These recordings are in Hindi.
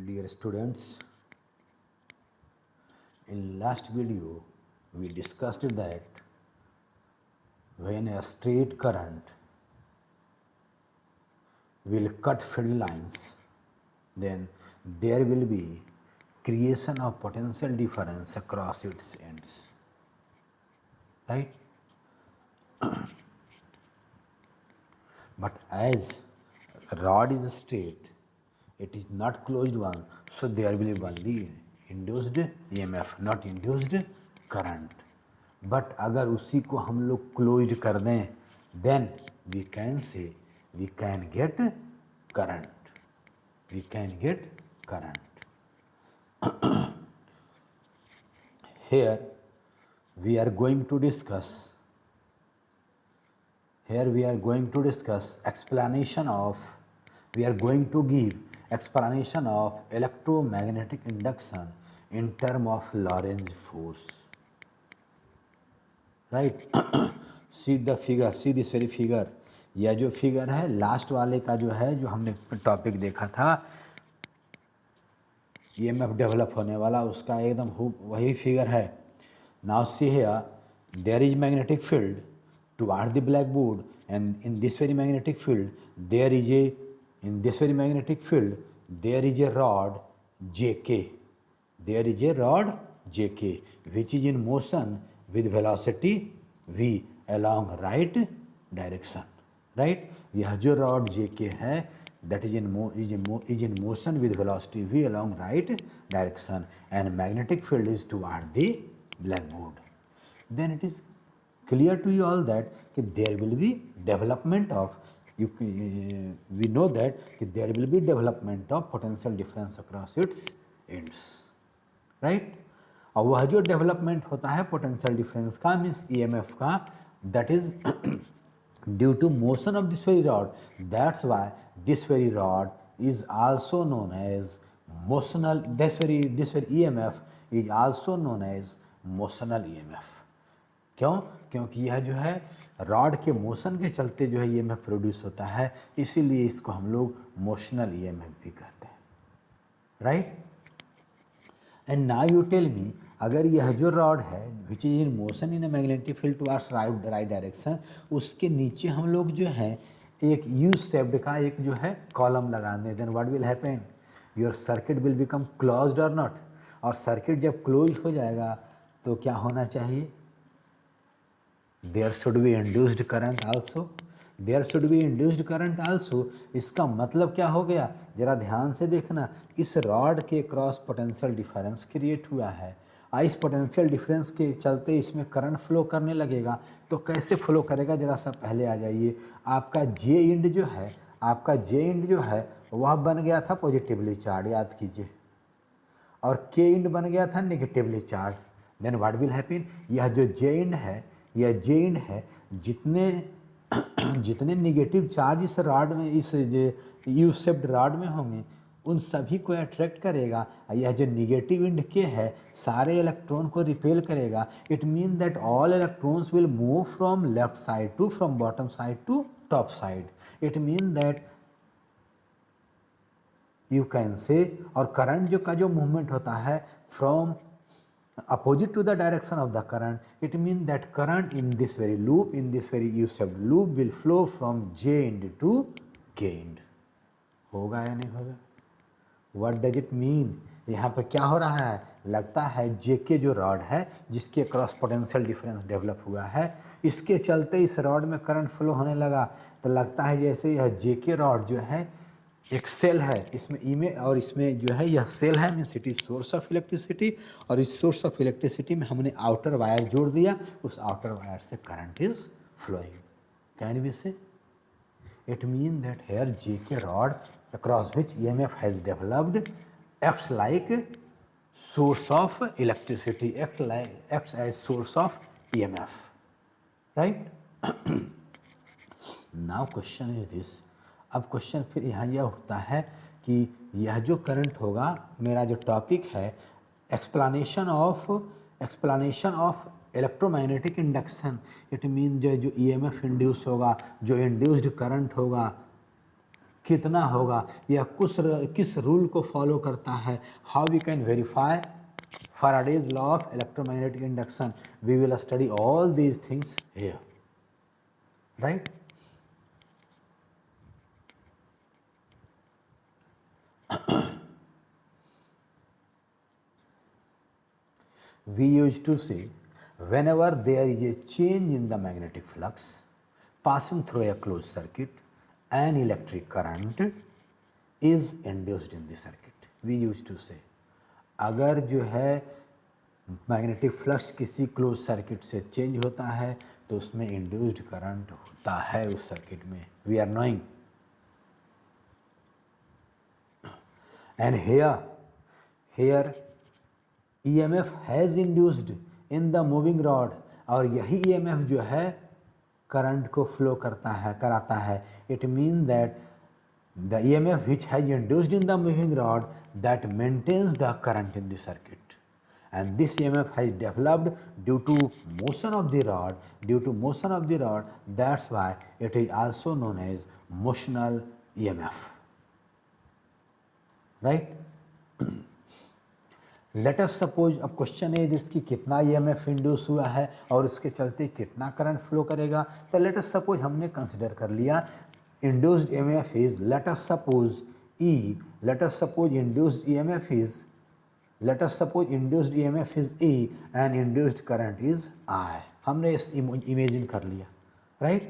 Dear students, in last video we discussed that when a straight current will cut field lines, then there will be creation of potential difference across its ends, right? But as rod is straight, it is not closed one, so there will be only induced EMF, not induced current. But अगर उसी को हम लोग क्लोज कर दें, then we can say we can get current. We can get current. Here we are going to discuss. Here we are going to discuss explanation of. We are going to give explanation of electromagnetic induction in term of Lorentz force. Right? See the figure. See this very figure. यह जो फिगर है लास्ट वाले का जो है, जो हमने टॉपिक देखा था ईएमएफ डेवलप होने वाला, उसका एकदम वही फिगर है. Now see here, there is magnetic field toward the blackboard, and in this very magnetic field there is a rod jk. There is a rod jk which is in motion with velocity v along right direction, right? यह जो rod jk है that is in motion with velocity v along right direction, and magnetic field is toward the blackboard. Then it is clear to you all that there will be development of, we know that there will be development of potential difference across its ends, right? और वह जो डेवलपमेंट होता है पोटेंशियल डिफरेंस का, मीन्स ईएमएफ का, that is due to motion of this very rod. That's why this very rod is also known as motional. This very EMF is also known as motional EMF. क्यों? क्योंकि यह जो है रॉड के मोशन के चलते जो है ईएमएफ प्रोड्यूस होता है, इसीलिए इसको हम लोग मोशनल ईएमएफ भी कहते हैं, right? And now you tell me, अगर यह जो रॉड है which is in motion in a magnetic field towards right direction, उसके नीचे हम लोग जो है एक यू शेप्ड का एक जो है कॉलम लगा दें, then what will happen? Your circuit will become closed or not. और सर्किट जब क्लोज हो जाएगा तो क्या होना चाहिए? There should be induced current also. There should be induced current also. इसका मतलब क्या हो गया? जरा ध्यान से देखना. इस रॉड के क्रॉस पोटेंशियल डिफरेंस क्रिएट हुआ है. इस पोटेंशियल डिफरेंस के चलते इसमें करंट फ्लो करने लगेगा. तो कैसे फ्लो करेगा? जरा सा पहले आ जाइए. आपका जे इंड जो है वह बन गया था पॉजिटिवली चार्ज, याद कीजिए, और के इंड बन गया था negatively charge. Then what will happen? यह जो जे इंड है, जितने निगेटिव चार्ज इस रॉड में, इस यू शेप्ड रॉड में होंगे, उन सभी को अट्रैक्ट करेगा. यह जो निगेटिव इंड के है सारे इलेक्ट्रॉन को रिपेल करेगा. It mean that all electrons will move from left side to, from bottom side to top side. It mean that you can say, और करंट जो का जो मूवमेंट होता है from opposite to the direction of the current, it means that current in this very loop, in this very U-shaped loop will flow from J end to K end. होगा या नहीं होगा? What does it mean? यहाँ पर क्या हो रहा है? लगता है J के जो रॉड है जिसके क्रॉस पोटेंशियल डिफरेंस डेवलप हुआ है, इसके चलते इस रॉड में करंट फ्लो होने लगा. तो लगता है जैसे यह J के रॉड जो है एक सेल है, इसमें ई में, और इसमें जो है यह सेल है, means it is source of electricity, और इस सोर्स ऑफ इलेक्ट्रिसिटी में हमने आउटर वायर जोड़ दिया, उस आउटर वायर से current is flowing. Can we say? It mean that here J K rod across which EMF has developed acts like source of electricity, acts as source of EMF, right? Now question is this. अब क्वेश्चन फिर यहाँ यह उठता है कि यह जो करंट होगा, मेरा जो टॉपिक है explanation of electromagnetic induction. It mean जो ईएमएफ इंड्यूस होगा, जो इंड्यूस्ड करंट होगा, कितना होगा, यह किस रूल को फॉलो करता है, how we can verify Faraday's law of electromagnetic induction. We will study all these things here, right? We used to say whenever there is a change in the magnetic flux passing through a closed circuit, an electric current is induced in the circuit. We used to say अगर जो है मैग्नेटिक फ्लक्स किसी क्लोज सर्किट से चेंज होता है तो उसमें इंड्यूस्ड करंट होता है उस सर्किट में. We are knowing. And here EMF has induced in the moving rod, और यही ईएमएफ जो है करंट को फ्लो कराता है. It mean that the EMF which has induced in the moving rod that maintains the current in the circuit, and this EMF has developed due to motion of the rod. That's why it is also known as motional EMF, right? Let us suppose, अब क्वेश्चन है इसकी कितना EMF इंड्यूस हुआ है और उसके चलते कितना करंट फ्लो करेगा. तो लेट अस सपोज हमने कंसिडर कर लिया induced EMF is, let us suppose E, let us suppose induced EMF is E and induced current is I. हमने इस इमेजिन कर लिया, राइट?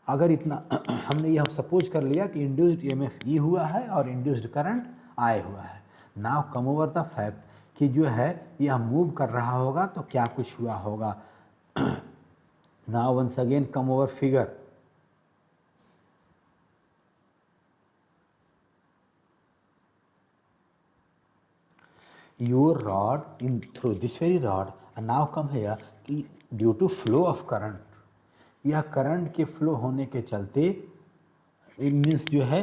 अगर इतना हमने ये सपोज कर लिया कि इंड्यूस्ड EMF E हुआ है और इंड्यूस्ड करंट I हुआ है. Now come over the fact कि जो है यह मूव कर रहा होगा तो क्या कुछ हुआ होगा. Now once again come over figure. Your rod in through this very rod, and now come here कि due to flow of current, यह करंट के फ्लो होने के चलते it means जो है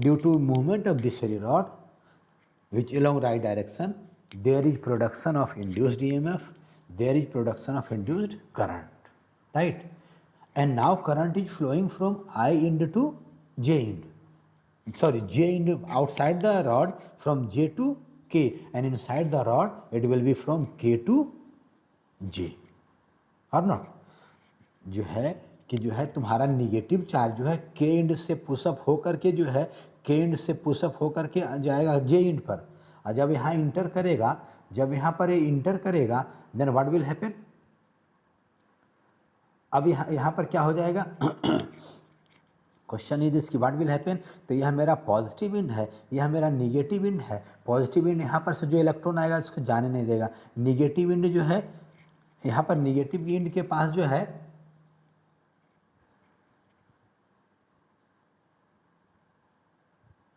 due to movement of this very rod which along right direction there is production of induced EMF, there is production of induced current, right? And now current is flowing from I end to J end, sorry J end outside the rod from J to K, and inside the rod it will be from K to J, or not? जो है कि जो है तुम्हारा निगेटिव चार्ज जो है K एंड से पुशअप होकर के जो है K एंड से पुशअप होकर के जाएगा J एंड पर, और जब यहाँ इंटर करेगा, जब यहाँ पर ये इंटर करेगा देन व्हाट विल हैपन. अब यहाँ पर क्या हो जाएगा. क्वेश्चन इज दिस कि व्हाट विल हैपन. तो यह मेरा पॉजिटिव इंड है, यह मेरा निगेटिव इंड है. पॉजिटिव इंड यहाँ पर से जो इलेक्ट्रॉन आएगा उसको जाने नहीं देगा. निगेटिव इंड जो है यहाँ पर निगेटिव इंड के पास जो है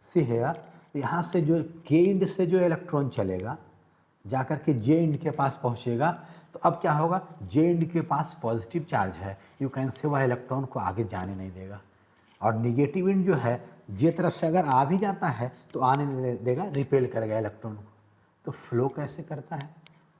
सी है यहाँ से जो के इंड से जो इलेक्ट्रॉन चलेगा जाकर के जे इंड के पास पहुँचेगा. तो अब क्या होगा, जे इंड के पास पॉजिटिव चार्ज है, यू कैन से वह इलेक्ट्रॉन को आगे जाने नहीं देगा. और निगेटिव इंड जो है जे तरफ से अगर आ भी जाता है तो आने नहीं देगा, रिपेल करेगा इलेक्ट्रॉन को. तो फ्लो कैसे करता है.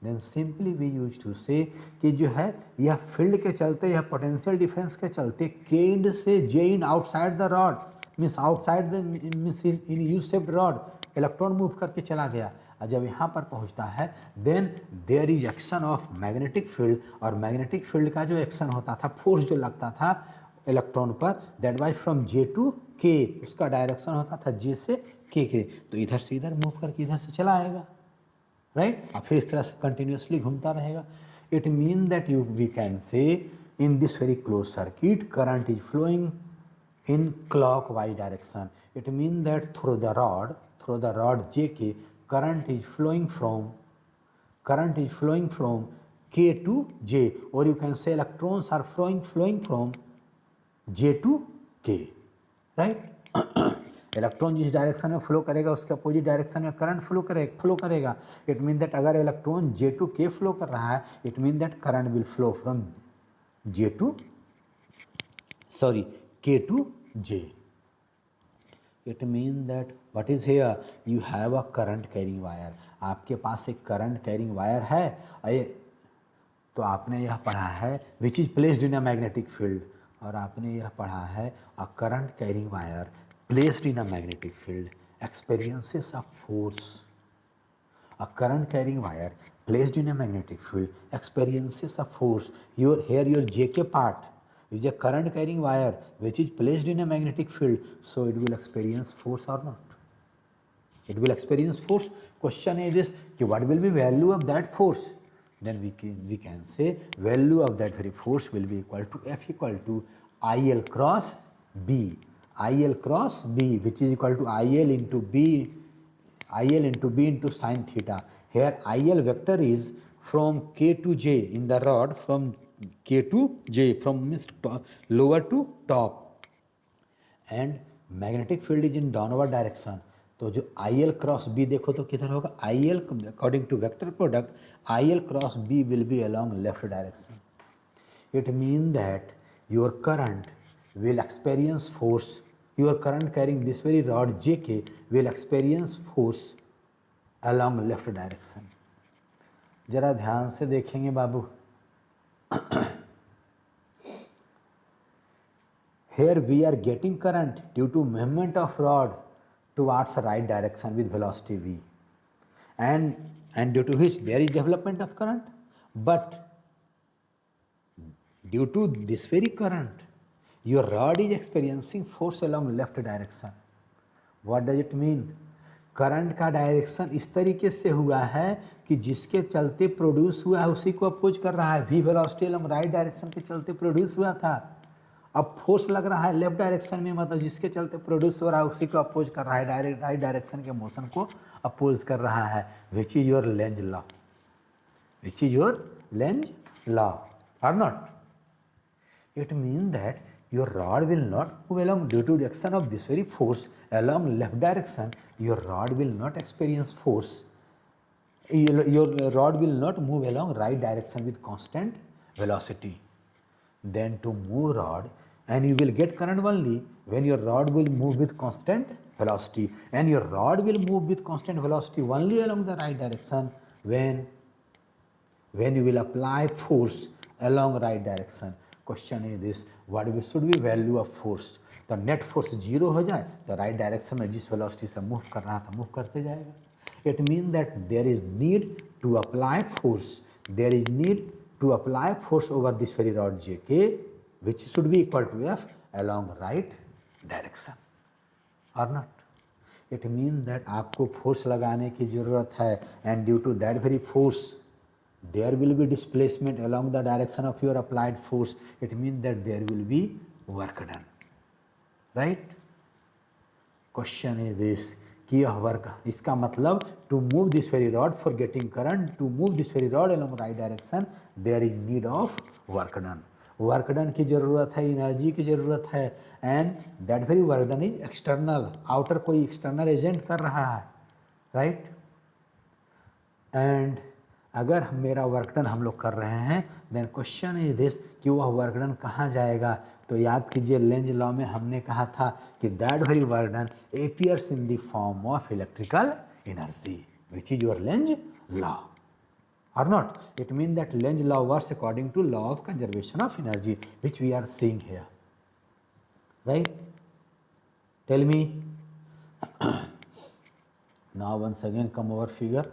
Then simply we use to say कि जो है यह फील्ड के चलते, यह पोटेंशियल डिफरेंस के चलते के इंड से जे end outside the rod means outside the means in U shaped rod electron move करके चला गया. और जब यहाँ पर पहुँचता है then there is action of magnetic field, और मैग्नेटिक फील्ड का जो एक्शन होता था, फोर्स जो लगता था इलेक्ट्रॉन पर, that was from J to K, उसका डायरेक्शन होता था जे से के. तो इधर से इधर मूव करके इधर से चला आएगा, राइट. और फिर इस तरह से कंटिन्यूसली घूमता रहेगा. It mean that you we can say in this very close circuit current is flowing in clockwise direction. It means that through the rod JK, current is flowing from K to J, or you can say electrons are flowing from J to K, right? Electron जिस डायरेक्शन में फ्लो करेगा उसके अपोजिट डायरेक्शन में करंट फ्लो करेगा. इट मीन दैट अगर electron J to K flow कर रहा है, it mean that current will flow from K to J. It means that what is here, you have a current carrying wire. आपके पास एक करंट कैरिंग वायर है. तो आपने यह पढ़ा है which is placed in a magnetic field, और आपने यह पढ़ा है a current carrying wire placed in a magnetic field experiences a force. A current carrying wire placed in a magnetic field experiences a force. Here your JK part is a current carrying wire which is placed in a magnetic field, so it will experience force or not? It will experience force. Question is this, what will be value of that force? Then we can say value of that very force will be equal to F equal to IL cross B. IL cross B, which is equal to IL into B into sine theta. Here IL vector is from K to J in the rod, from K to J, from lower to top, and magnetic field is in downward direction. तो जो आई एल क्रॉस बी देखो तो किधर होगा, I L according to vector product I L cross B will be along left direction. It mean that your current will experience force, your current carrying this very rod JK will experience force along left direction. जरा ध्यान से देखेंगे बाबू. Here we are getting current due to movement of rod towards the right direction with velocity v, and due to which there is development of current. But due to this very current, your rod is experiencing force along left direction. What does it mean? Current का डायरेक्शन इस तरीके से हुआ है कि जिसके चलते प्रोड्यूस हुआ है उसी को अपोज कर रहा है. V velocity along right direction के चलते प्रोड्यूस हुआ था, अब फोर्स लग रहा है लेफ्ट डायरेक्शन में, मतलब जिसके चलते प्रोड्यूस हो रहा है उसी को अपोज कर रहा है, राइट डायरेक्शन के मोशन को अपोज कर रहा है. Which is your Lenz law, which is your Lenz law or not. It mean that your rod will not move along due to the action of this very force along left direction. Your rod will not experience force. Your rod will not move along right direction with constant velocity. Then to move rod, and you will get current only when your rod will move with constant velocity, and your rod will move with constant velocity only along the right direction when you will apply force along right direction. Question is this, what should be value of force? तो नेट फोर्स जीरो हो जाए तो राइट डायरेक्शन में जिस वेलोसिटी से मूव कर रहा था मूव करते जाएगा. It mean that there is need to apply force, there is need to apply force over this very rod JK which should be equal to F along right direction or not. It mean that आपको फोर्स लगाने की ज़रूरत है, and due to that very force there will be displacement along the direction of your applied force. It means that there will be work done, right? Question is this कि यह वर्क, इसका मतलब to move this very rod for getting current, to move this very rod along right direction there is need of work done. Work done की ज़रूरत है, एनर्जी की ज़रूरत है, and that very work done is external, outer कोई एक्सटर्नल एजेंट कर रहा है, राइट. एंड अगर मेरा वर्क डन हम लोग कर रहे हैं देन क्वेश्चन इज दिस कि वह वर्क डन कहाँ जाएगा. तो याद कीजिए लेंज लॉ में हमने कहा था कि that very work done appears in the form of electrical energy which is your Lenz law or not. It means that Lenz law works according to law of conservation of energy which we are seeing here, right? Tell me. Now once again come over figure,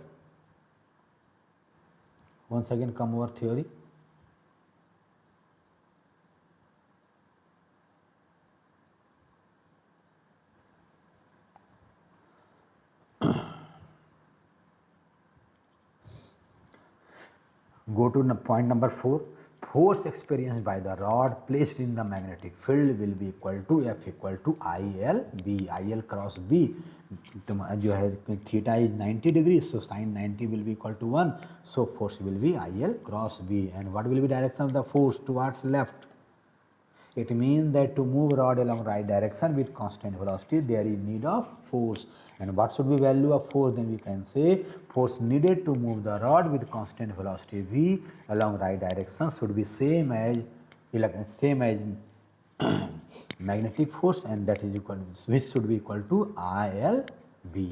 once again come over theory. Go to point number 4. Force experienced by the rod placed in the magnetic field will be equal to F equal to IL B, IL cross B. जो है theta is 90 degree, so sine 90 will be equal to 1, so force will be IL cross B. And what will be direction of the force towards left. It means that to move rod along right direction with constant velocity there is need of force. And what should be value of force? Then we can say force needed to move the rod with constant velocity v along right direction should be same as magnetic force, and that is equal to, which should be equal to ILB.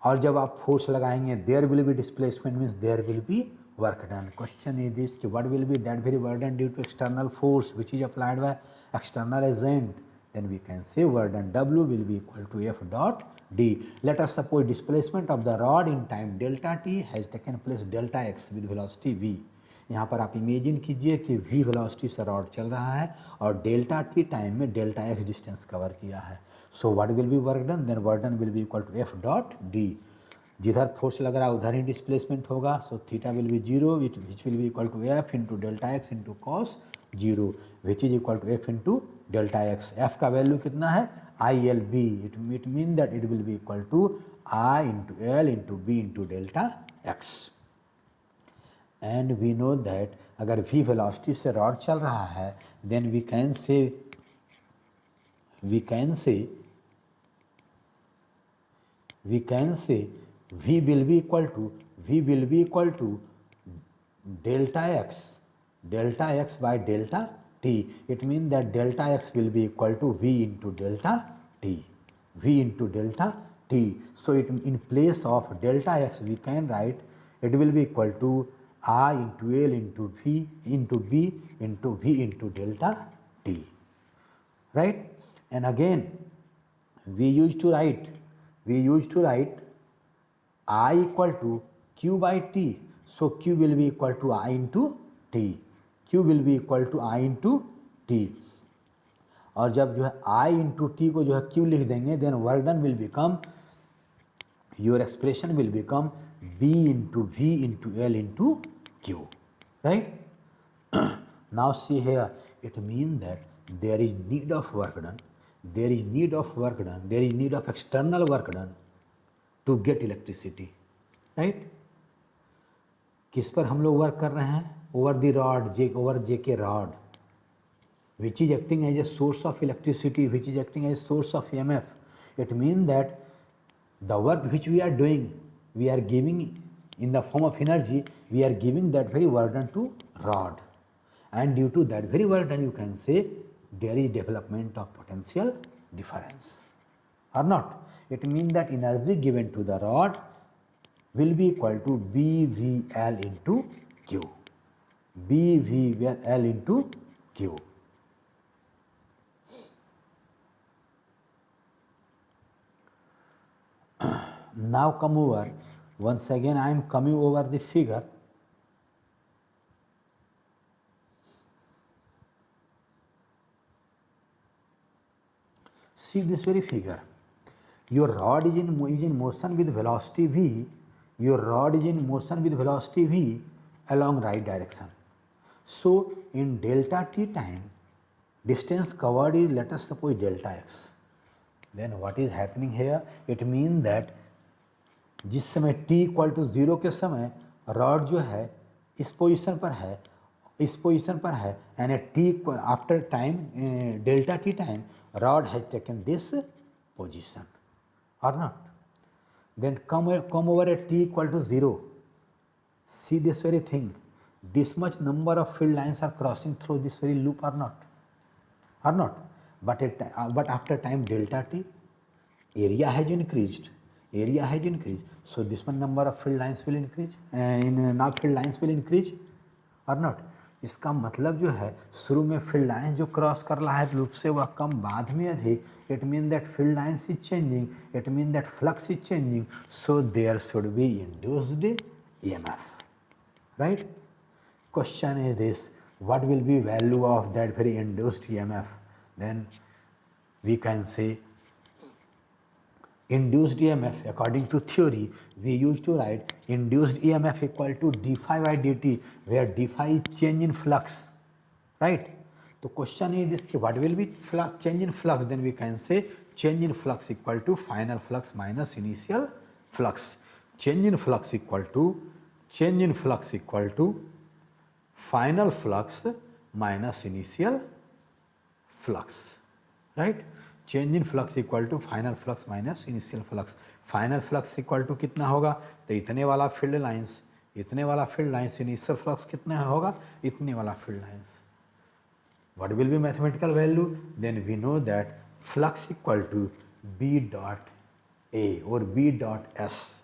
और जब आप फोर्स लगाएंगे there will be displacement means there will be work done. Question is this कि what will be that very work done due to external force which is applied by external agent. then we can say work done W will be equal to F dot D. Let us suppose displacement of the rod in time delta t has taken place delta x with velocity v. यहाँ पर आप इमेजिन कीजिए कि v वेलोसिटी से रॉड चल रहा है और डेल्टा t टाइम में डेल्टा x डिस्टेंस कवर किया है. So what will be work done, then work done will be equal to F dot D. जिधर फोर्स लग रहा है उधर ही डिस्प्लेसमेंट होगा. So theta will be zero which will be equal to F into delta x into cos zero which is equal to F into delta x. F का वैल्यू कितना है ILB. It mean that it will be equal to I into L into B into delta x. And we know that अगर v वेलोसिटी से रॉड चल रहा है then we can say v will be equal to delta x by delta t. It means that delta x will be equal to v into delta t. So it in place of delta x we can write it will be equal to I into L into v into b into v into delta t, right? And again we used to write I equal to q by t. So q will be equal to I into t. और जब जो है I into t को जो है q लिख देंगे then work done will become your expression will become b into v into L into q, right? Now see here, it means that there is need of work done, there is need of external work done to get electricity, right? किस पर हम लोग वर्क कर रहे हैं? Over the rod, over JK rod, which is acting as a source of electricity, which is acting as a source of EMF. It means that the work which we are doing, we are giving in the form of energy, we are giving that very work done to rod, and due to that very work done you can say there is development of potential difference or not. It means that energy given to the rod will be equal to BVL into Q. BVL into Q. Now come over, once again I am coming over the figure. See this very figure. Your rod is in motion with velocity v. Your rod is in motion with velocity v along right direction. So in delta t time, distance covered is, let us suppose, delta x. Then what is happening here? It means that जिस समय t इक्वल टू 0 के समय रॉड जो है इस पोजीशन पर है and t after time delta t time rod has taken this position or not. Then come over at t equal to 0. See this very thing. This much number of field lines are crossing through this very loop or not? But after time delta t, area has increased. So this one number of field lines will increase. Now field lines will increase or not? इसका मतलब जो है शुरू में फील्ड लाइन जो क्रॉस कर रहा है लूप से वह कम, बाद में अधिक. It mean that field lines is changing, it mean that flux is changing, so there should be induced EMF, right? Question is this, what will be value of that very induced EMF? Then we can say induced EMF, according to theory, we used to write induced EMF equal to d phi by dt, where d phi is change in flux, right? So question is this, what will be flux, change in flux? Then we can say change in flux equal to final flux minus initial flux. Change in flux equal to final flux minus initial flux, right? Change in flux equal to final flux minus initial flux. Final flux equal to कितना होगा? तो इतने वाला फील्ड लाइंस, इनिशियल फ्लक्स कितना होगा? इतने वाला field lines. What will be mathematical value? Then we know that flux equal to B dot A or B dot S.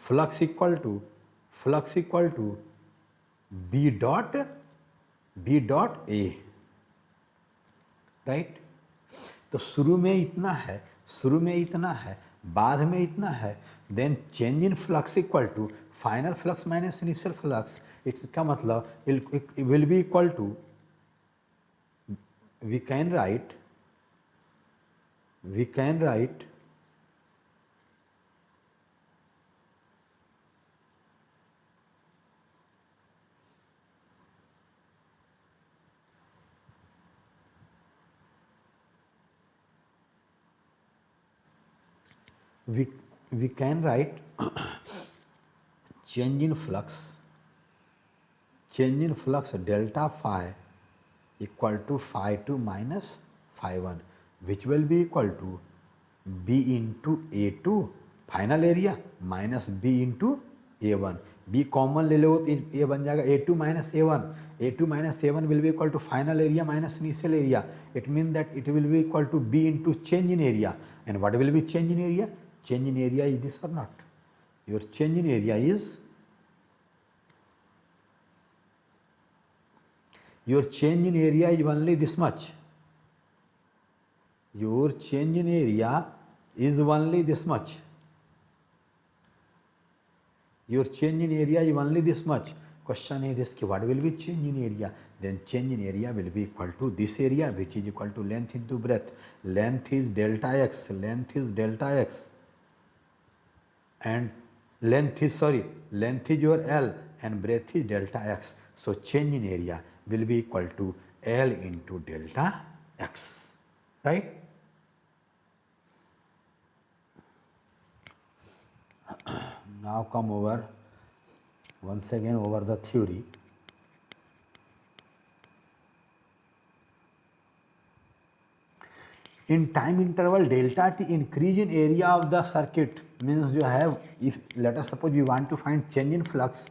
Flux equal to B dot A, right? तो शुरू में इतना है, शुरू में इतना है, बाद में इतना है, then change in flux equal to final flux minus initial flux. इसका मतलब will be equal to, we can write we can write change in flux delta phi equal to phi 2 minus phi 1, which will be equal to B into A2 final area minus B into A1। B common ले लो तो ये बन जाएगा A2 minus A1। A2 minus A1 will be equal to final area minus initial area. It mean that it will be equal to B into change in area. And what will be change in area? Change in area is this or not? Your change in area is your change in area is only this much. Your change in area is only this much. Your change in area is only this much. Question is this, what will be change in area? Then change in area will be equal to this area, which is equal to length into breadth. Length is delta x. Length is delta x. And length is your L and breadth is delta x. So change in area will be equal to L into delta x, right? Now come over once again over the theory. In time interval delta t, increase in area of the circuit means you have, if let us suppose we want to find change in flux,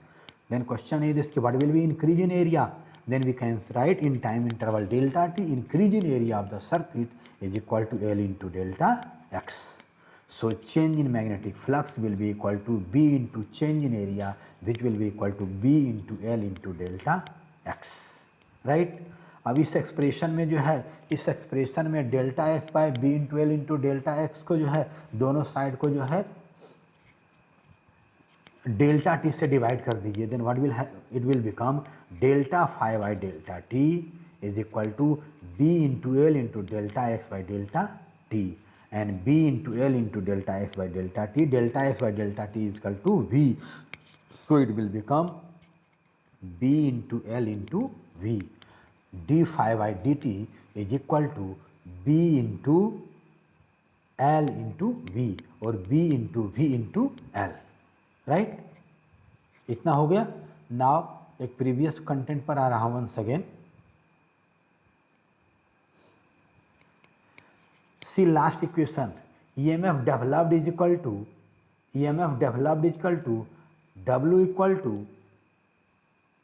then question is this, what will be increase in area? Then we can write in time interval delta t, increase in area of the circuit is equal to L into delta x. So change in magnetic flux will be equal to B into change in area, which will be equal to B into L into delta x, right? अब इस एक्सप्रेशन में जो है, इस एक्सप्रेशन में delta x by B into L into delta x को जो है दोनों साइड को जो है डेल्टा टी से डिवाइड कर दीजिए। Then what will it will become delta phi by delta T is equal to B into L into delta x by delta T and B into L into delta x by delta T. Delta x by delta T is equal to V, so it will become B into L into V. D phi by D T is equal to B into L into V और B into V into L, right? इतना हो गया। नाउ एक प्रीवियस कंटेंट पर आ रहा हूं once again. See last equation, EMF developed is equal to W equal to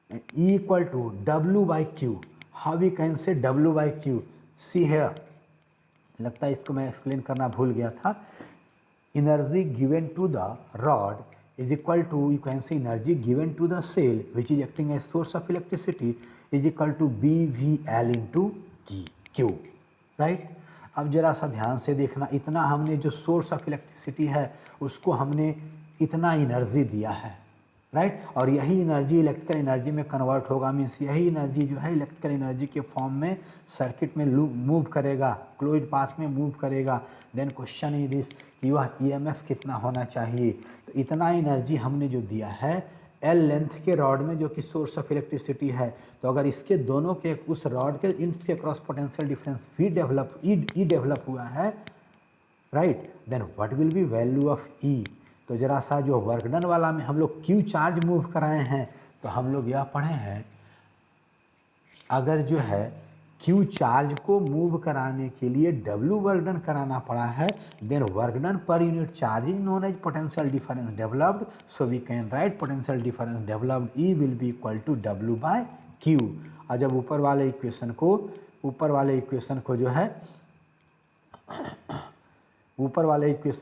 E equal to W by Q. How we can say W by Q? See here. लगता है इसको मैं एक्सप्लेन करना भूल गया था। Energy given to the rod is equal to, you can say energy given to the cell which is acting as source of electricity is equal to BVL into Q, right? अब जरा सा ध्यान से देखना, इतना हमने जो सोर्स ऑफ इलेक्ट्रिसिटी है उसको हमने इतना एनर्जी दिया है, राइट? और यही एनर्जी इलेक्ट्रिकल एनर्जी में कन्वर्ट होगा, मीन्स यही एनर्जी जो है इलेक्ट्रिकल एनर्जी के फॉर्म में सर्किट में मूव करेगा, क्लोज्ड पाथ में मूव करेगा। देन क्वेश्चन इज दिस कि वह ईएमएफ कितना होना चाहिए? तो इतना एनर्जी हमने जो दिया है एल लेंथ के रॉड में जो कि सोर्स ऑफ इलेक्ट्रिसिटी है, तो अगर इसके दोनों के उस रॉड के इंड्स के cross potential difference E develop हुआ है, right? Then what will be value of E? तो जरा सा जो वर्क डन वाला में हम लोग क्यू चार्ज मूव कराए हैं, तो हम लोग यह पढ़े हैं अगर जो है क्यू चार्ज को मूव कराने के लिए डब्ल्यू वर्क डन कराना पड़ा है, देन वर्क डन पर unit charge is known as potential difference developed. So we can write potential difference developed E will be equal to W by Q. और जब ऊपर वाले इक्वेशन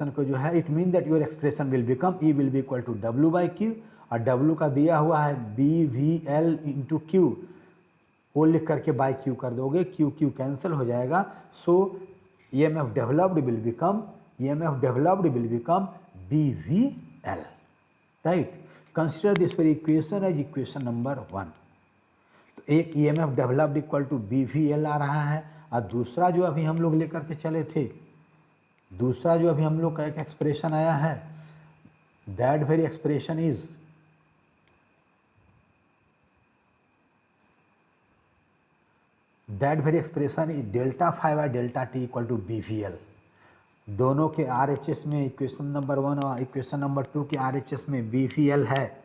को जो है it mean that your expression will become E will be equal to W by Q, और डब्ल्यू का दिया हुआ है B V L into Q, वो लिख करके बाई क्यू कर दोगे, क्यू क्यू कैंसिल हो जाएगा। सो EMF developed will become BVL, right? Consider this very equation as equation number 1. तो एक EMF developed equal to BVL आ रहा है, और दूसरा जो अभी हम लोग लेकर के चले थे, दूसरा जो अभी हम लोग का एक एक्सप्रेशन आया है, that very expression is delta five by delta T equal to BVL. दोनों के RHS में इक्वेशन नंबर 1 और इक्वेशन नंबर 2 के RHS में BVL है.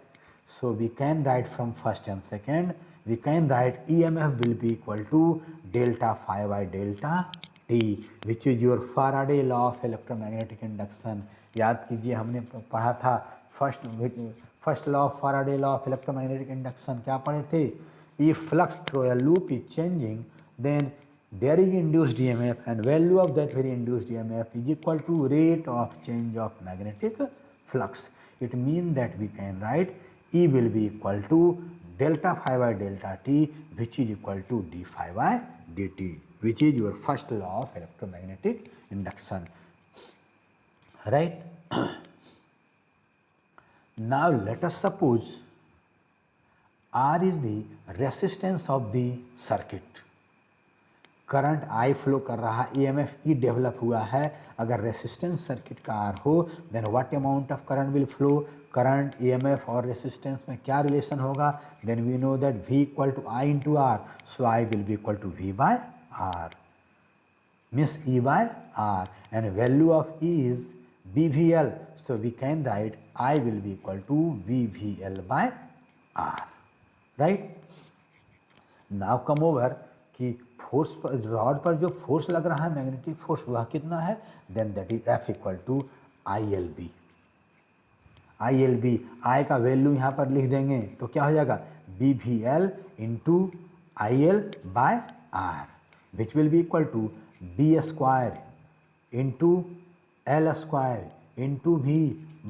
So we can write from first and second, we can write EMF will be equal to delta five by delta T, which is your Faraday law of electromagnetic induction. याद कीजिए, हमने पढ़ा था first law of Faraday law of electromagnetic induction. क्या पढ़े थे? If flux through a loop is changing, then there is induced EMF, and value of that very induced EMF is equal to rate of change of magnetic flux. It means that we can write E will be equal to delta phi by delta t, which is equal to d phi by dt, which is your first law of electromagnetic induction, right? Now let us suppose R is the resistance of the circuit. Current I flow कर रहा, EMF E डेवलप हुआ है. अगर रेसिस्टेंस सर्किट का R हो, then what amount of current will flow? Current, EMF और रेसिस्टेंस में क्या रिलेशन होगा? Then we know that V equal to I into R, so I will be equal to V by R, means E by R, and value of E is BVL, so we can write I will be equal to VVL by R. Right? Now come over कि फोर्स पर, रॉड पर जो फोर्स लग रहा है, मैग्नेटिक फोर्स, वह कितना है? Then that is F equal to ILB. ILB, I का वैल्यू यहाँ पर लिख देंगे तो क्या हो जाएगा? BVL into IL by R, which will be equal to B square into L square into V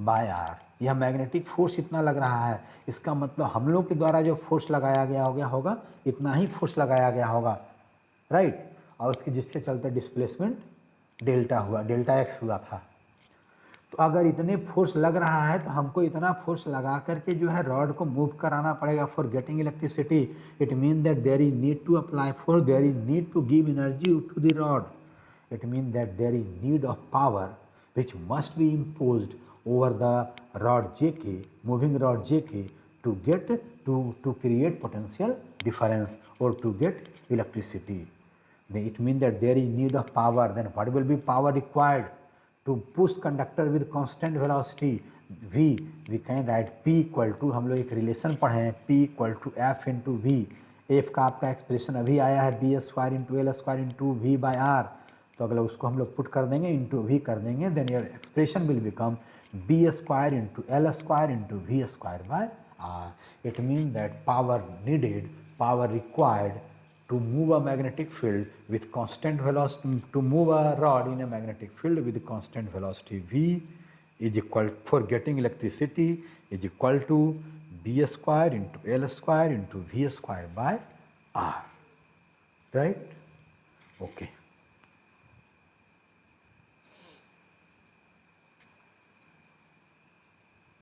by R. यह मैग्नेटिक फोर्स इतना लग रहा है, इसका मतलब हम लोग के द्वारा जो फोर्स लगाया गया होगा इतना ही फोर्स लगाया गया होगा, राइट? और उसके जिसके चलते डिस्प्लेसमेंट डेल्टा हुआ, डेल्टा एक्स हुआ था. तो अगर इतने फोर्स लग रहा है तो हमको इतना फोर्स लगा करके जो है रॉड को मूव कराना पड़ेगा for getting electricity. It mean that there is need to apply for, there is need to give energy to the rod. It mean that there is need of power which must be imposed over the rod JK, moving rod JK, to create potential difference or to get electricity. Then it means that there is need of power. Then what will be power required to push conductor with constant velocity V? We can write P equal to, हम लोग एक रिलेशन पढ़े हैं, P equal to F into V. F का आपका एक्सप्रेशन अभी आया है B square into L square into V by R. तो अगर उसको हम लोग पुट कर देंगे, इंटू V कर देंगे, then your expression will become B square into L square into V square by R. It mean that power needed, power required to move a magnetic field with constant velocity, to move a rod in a magnetic field with constant velocity V is equal, for getting electricity, is equal to B square into L square into V square by R, right? Okay.